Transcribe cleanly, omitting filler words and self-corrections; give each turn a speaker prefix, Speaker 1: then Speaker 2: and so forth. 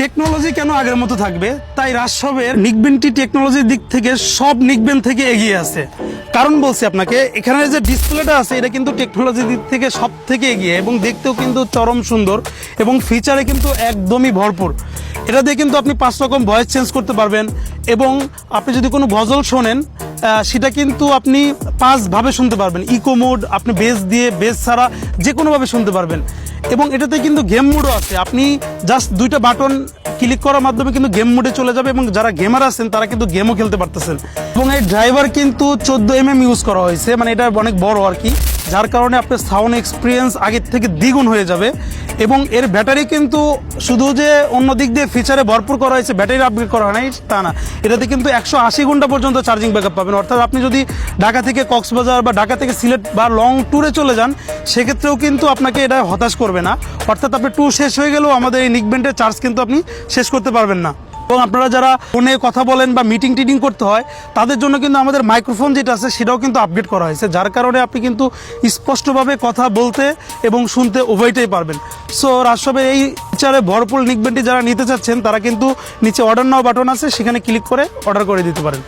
Speaker 1: Technology কেন আগের মতো থাকবে, তাই রাজশবের নিকবেনটি টেকনোলজির দিক থেকে সব নিকবেন থেকে এগিয়ে আছে। কারণ বলছি আপনাকে, এখানে যে ডিসপ্লেটা আছে এটা কিন্তু টেকনোলজির দিক থেকে সব থেকে এগিয়ে এবং দেখতেও কিন্তু চরম সুন্দর এবং ফিচারে কিন্তু একদমই ভরপুর। এটা দিয়ে কিন্তু আপনি 5 রকম ভয়েস চেঞ্জ করতে পারবেন এবং আপনি যদি কোনো গজল শোনেন সেটা কিন্তু আপনি 5 ভাবে শুনতে পারবেন। ইকো মোড, আপনি বেস দিয়ে বেস ছাড়া যে কোনোভাবে শুনতে পারবেন এবং এটাতে কিন্তু গেম মোডও আছে। আপনি জাস্ট 2টা বাটন ক্লিক করার মাধ্যমে কিন্তু গেম মোডে চলে যাবে এবং যারা গেমার আছেন তারা কিন্তু গেমও খেলতে পারতেছেন। এবং এই ড্রাইভার কিন্তু 14mm ইউজ করা হয়েছে, মানে এটা অনেক বড় আর কি, যার কারণে আপনার সাউন্ড এক্সপিরিয়েন্স আগের থেকে দ্বিগুণ হয়ে যাবে। এবং এর ব্যাটারি কিন্তু শুধু যে অন্য দিক দিয়ে ফিচারে ভরপুর করা হয়েছে, ব্যাটারি আপগ্রেড করা হয় নাই তা না, এটাতে কিন্তু 180 ঘন্টা পর্যন্ত চার্জিং ব্যাকআপ পাবেন। অর্থাৎ আপনি যদি ঢাকা থেকে কক্সবাজার বা ঢাকা থেকে সিলেট বা লং ট্যুরে চলে যান, সেক্ষেত্রেও কিন্তু আপনাকে এটা হতাশ করবে না। অর্থাৎ আপনি ট্যুর শেষ হয়ে গেলেও আমাদের এই নিকবেন্টের চার্জ কিন্তু আপনি শেষ করতে পারবেন না। এবং আপনারা যারা ফোনে কথা বলেন বা মিটিং টিটিং করতে হয়, তাদের জন্য কিন্তু আমাদের মাইক্রোফোন যেটা আছে সেটাও কিন্তু আপগ্রেড করা হয়েছে, যার কারণে আপনি কিন্তু স্পষ্টভাবে কথা বলতে এবং শুনতে উভয়টাই পারবেন। সো রাজশবের এই ফিচারে ভরপুর নিকবেনটি যারা নিতে চাচ্ছেন তারা কিন্তু নিচে অর্ডার নাও বাটন আছে, সেখানে ক্লিক করে অর্ডার করে দিতে পারেন।